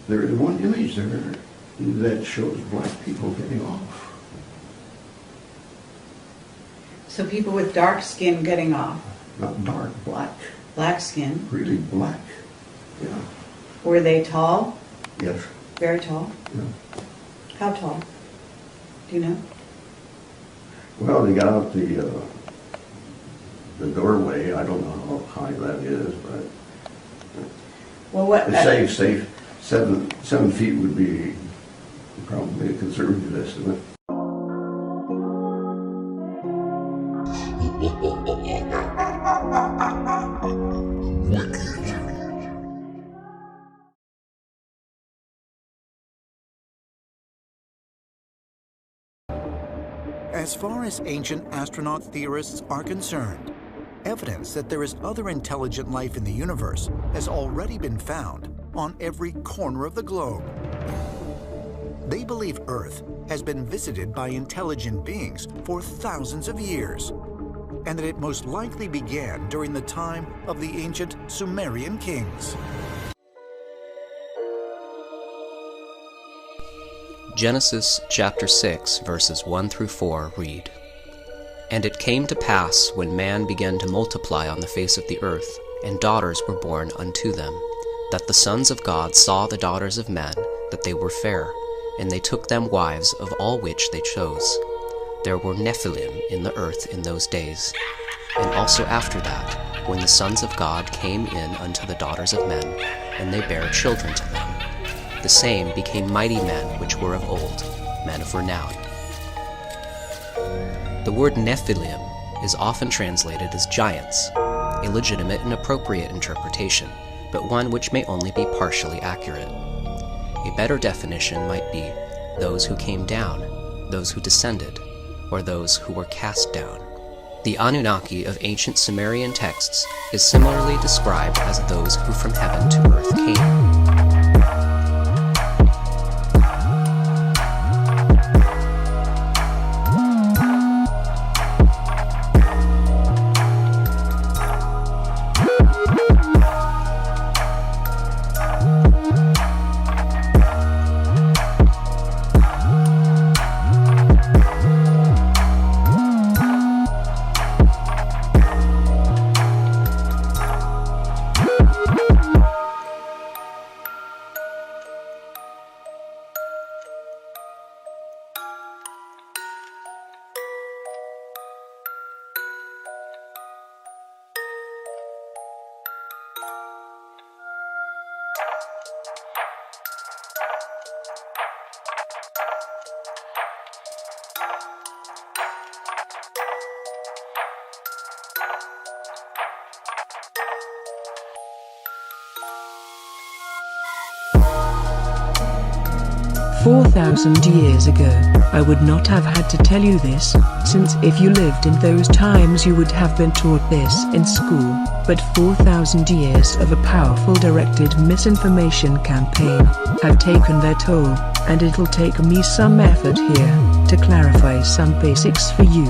There is one image there that shows black people getting off. So people with dark skin getting off. Not dark, black. Black skin. Really black. Yeah. Were they tall? Yes. Very tall? Yeah. How tall? Do you know? Well, they got out the doorway. I don't know how high that is, but Well, what? they say 7 feet would be probably a conservative estimate. As far as ancient astronaut theorists are concerned, evidence that there is other intelligent life in the universe has already been found on every corner of the globe. They believe Earth has been visited by intelligent beings for thousands of years, and that it most likely began during the time of the ancient Sumerian kings. Genesis chapter 6, verses 1 through 4 read, "And it came to pass, when man began to multiply on the face of the earth, and daughters were born unto them, that the sons of God saw the daughters of men, that they were fair, and they took them wives of all which they chose. There were Nephilm in the earth in those days. And also after that, when the sons of God came in unto the daughters of men, and they bare children to them, the same became mighty men which were of old, men of renown." The word Nephilm is often translated as giants, a legitimate and appropriate interpretation, but one which may only be partially accurate. A better definition might be those who came down, those who descended, or those who were cast down. The Annunaki of ancient Sumerian texts is similarly described as those who from heaven to earth came. 4,000 years ago, I would not have had to tell you this, since if you lived in those times you would have been taught this in school, but 4,000 years of a powerful directed misinformation campaign have taken their toll, and it'll take me some effort here to clarify some basics for you.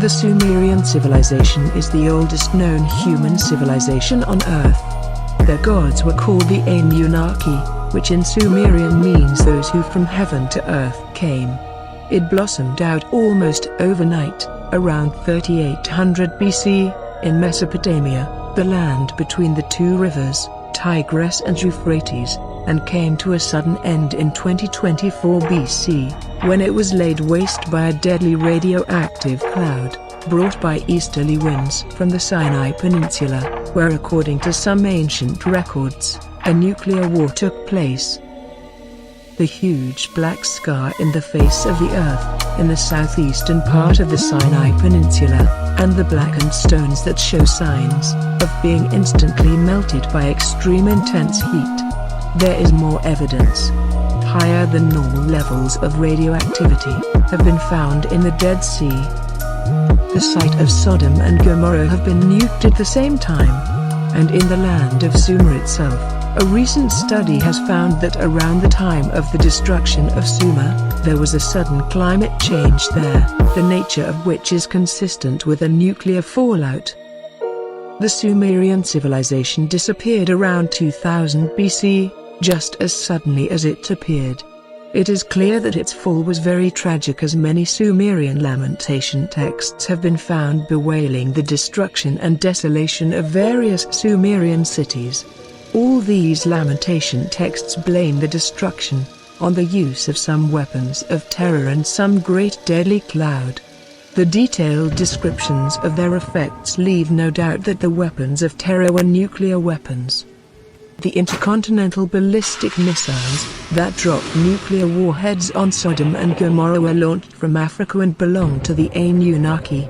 The Sumerian civilization is the oldest known human civilization on Earth. Their gods were called the Annunaki, which in Sumerian means those who from heaven to earth came. It blossomed out almost overnight, around 3800 BC, in Mesopotamia, the land between the two rivers, Tigris and Euphrates, and came to a sudden end in 2024 BC, when it was laid waste by a deadly radioactive cloud, brought by easterly winds from the Sinai Peninsula, where according to some ancient records, a nuclear war took place. The huge black scar in the face of the Earth, in the southeastern part of the Sinai Peninsula, and the blackened stones that show signs of being instantly melted by extreme intense heat. There is more evidence. Higher than normal levels of radioactivity have been found in the Dead Sea. The site of Sodom and Gomorrah have been nuked at the same time, and in the land of Sumer itself, a recent study has found that around the time of the destruction of Sumer, there was a sudden climate change there, the nature of which is consistent with a nuclear fallout. The Sumerian civilization disappeared around 2000 BC, just as suddenly as it appeared. It is clear that its fall was very tragic, as many Sumerian lamentation texts have been found bewailing the destruction and desolation of various Sumerian cities. All these lamentation texts blame the destruction on the use of some weapons of terror and some great deadly cloud. The detailed descriptions of their effects leave no doubt that the weapons of terror were nuclear weapons. The intercontinental ballistic missiles that dropped nuclear warheads on Sodom and Gomorrah were launched from Africa and belonged to the Annunaki.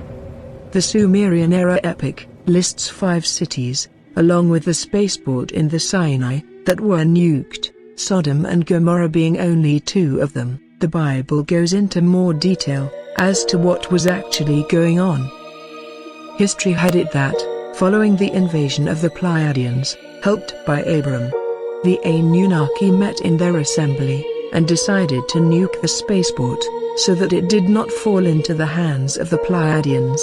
The Sumerian-era epic lists 5 cities, along with the spaceport in the Sinai, that were nuked, Sodom and Gomorrah being only 2 of them. The Bible goes into more detail as to what was actually going on. History had it that, following the invasion of the Pleiadians, helped by Abram, the Annunaki met in their assembly, and decided to nuke the spaceport, so that it did not fall into the hands of the Pleiadians.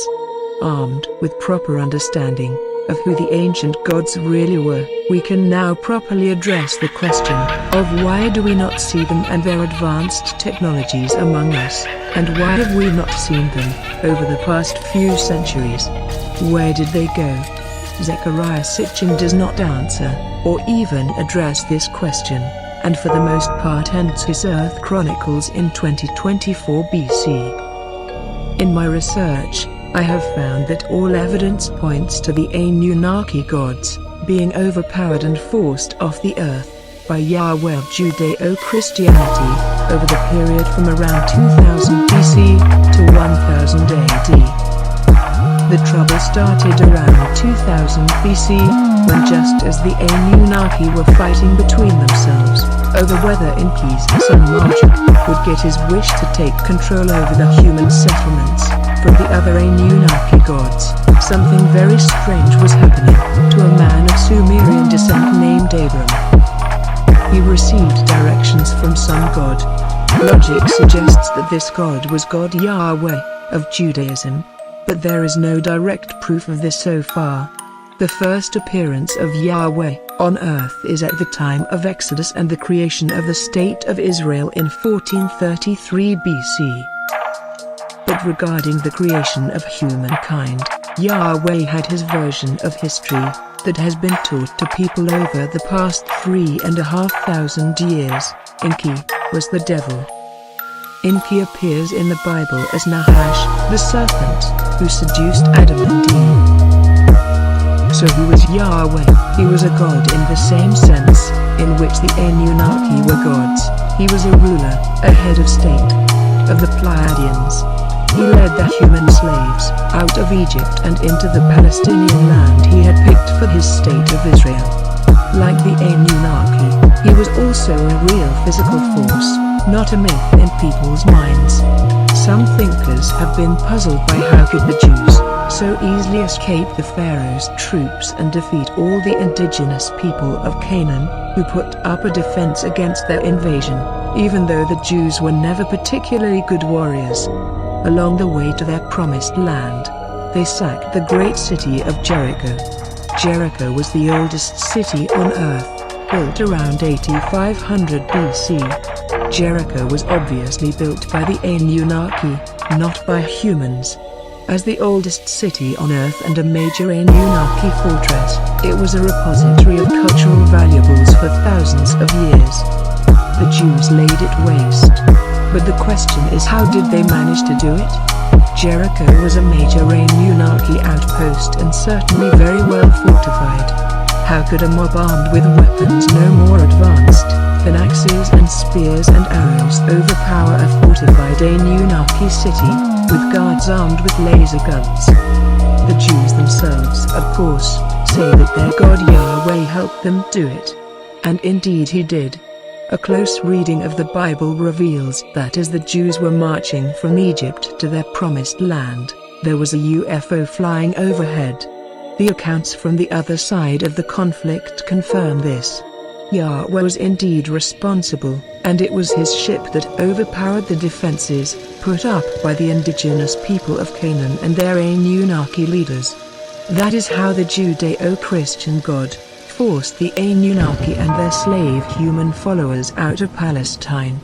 Armed with proper understanding of who the ancient gods really were, we can now properly address the question of why do we not see them and their advanced technologies among us, and why have we not seen them over the past few centuries? Where did they go? Zechariah Sitchin does not answer, or even address this question, and for the most part ends his Earth Chronicles in 2024 BC. In my research, I have found that all evidence points to the Annunaki gods being overpowered and forced off the earth by Yahweh of Judeo-Christianity over the period from around 2000 BC to 1000 AD. The trouble started around 2000 BC, when just as the Annunaki were fighting between themselves over whether Enki's son Marduk would get his wish to take control over the human settlements from the other Annunaki gods, something very strange was happening to a man of Sumerian descent named Abram. He received directions from some god. Logic suggests that this god was God Yahweh of Judaism, but there is no direct proof of this so far. The first appearance of Yahweh on earth is at the time of Exodus and the creation of the State of Israel in 1433 BC. But regarding the creation of humankind, Yahweh had his version of history that has been taught to people over the past 3,500 years. Enki was the devil. Enki appears in the Bible as Nahash, the serpent, who seduced Adam and Eve. So he was Yahweh. He was a god in the same sense in which the Annunaki were gods. He was a ruler, a head of state, of the Pleiadians. He led the human slaves out of Egypt and into the Palestinian land he had picked for his state of Israel. Like the Annunaki, he was also a real physical force, not a myth in people's minds. Some thinkers have been puzzled by how could the Jews so easily escape the Pharaoh's troops and defeat all the indigenous people of Canaan, who put up a defense against their invasion, even though the Jews were never particularly good warriors. Along the way to their promised land, they sacked the great city of Jericho. Jericho was the oldest city on earth, built around 8500 BC. Jericho was obviously built by the Annunaki, not by humans. As the oldest city on earth and a major Annunaki fortress, it was a repository of cultural valuables for thousands of years. The Jews laid it waste. But the question is, how did they manage to do it? Jericho was a major Annunaki outpost and certainly very well fortified. How could a mob armed with weapons no more advanced than axes and spears and arrows overpower a fortified Annunaki city, with guards armed with laser guns? The Jews themselves, of course, say that their God Yahweh helped them do it. And indeed he did. A close reading of the Bible reveals that as the Jews were marching from Egypt to their promised land, there was a UFO flying overhead. The accounts from the other side of the conflict confirm this. Yahweh was indeed responsible, and it was his ship that overpowered the defenses put up by the indigenous people of Canaan and their Annunaki leaders. That is how the Judeo-Christian God forced the Annunaki and their slave human followers out of Palestine.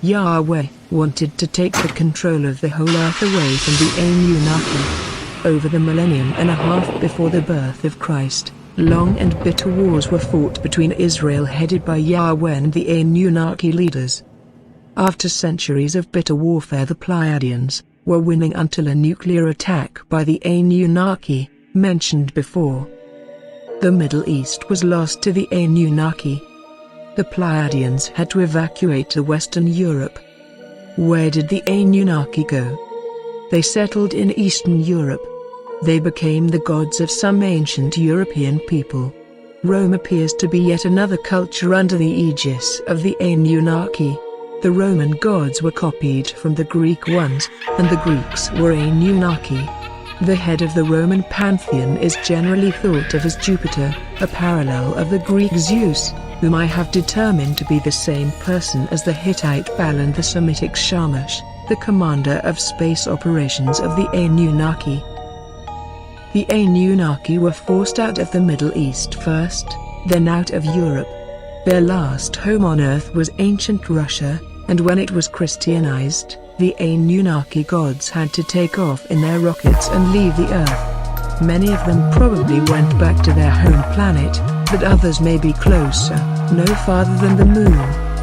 Yahweh wanted to take the control of the whole earth away from the Annunaki. Over the millennium and a half before the birth of Christ, long and bitter wars were fought between Israel headed by Yahweh and the Annunaki leaders. After centuries of bitter warfare, the Pleiadians were winning until a nuclear attack by the Annunaki, mentioned before. The Middle East was lost to the Annunaki. The Pleiadians had to evacuate to Western Europe. Where did the Annunaki go? They settled in Eastern Europe. They became the gods of some ancient European people. Rome appears to be yet another culture under the aegis of the Annunaki. The Roman gods were copied from the Greek ones, and the Greeks were Annunaki. The head of the Roman pantheon is generally thought of as Jupiter, a parallel of the Greek Zeus, whom I have determined to be the same person as the Hittite Baal and the Semitic Shamash, the commander of space operations of the Annunaki. The Annunaki were forced out of the Middle East first, then out of Europe. Their last home on Earth was ancient Russia, and when it was Christianized, the Annunaki gods had to take off in their rockets and leave the Earth. Many of them probably went back to their home planet, but others may be closer, no farther than the Moon.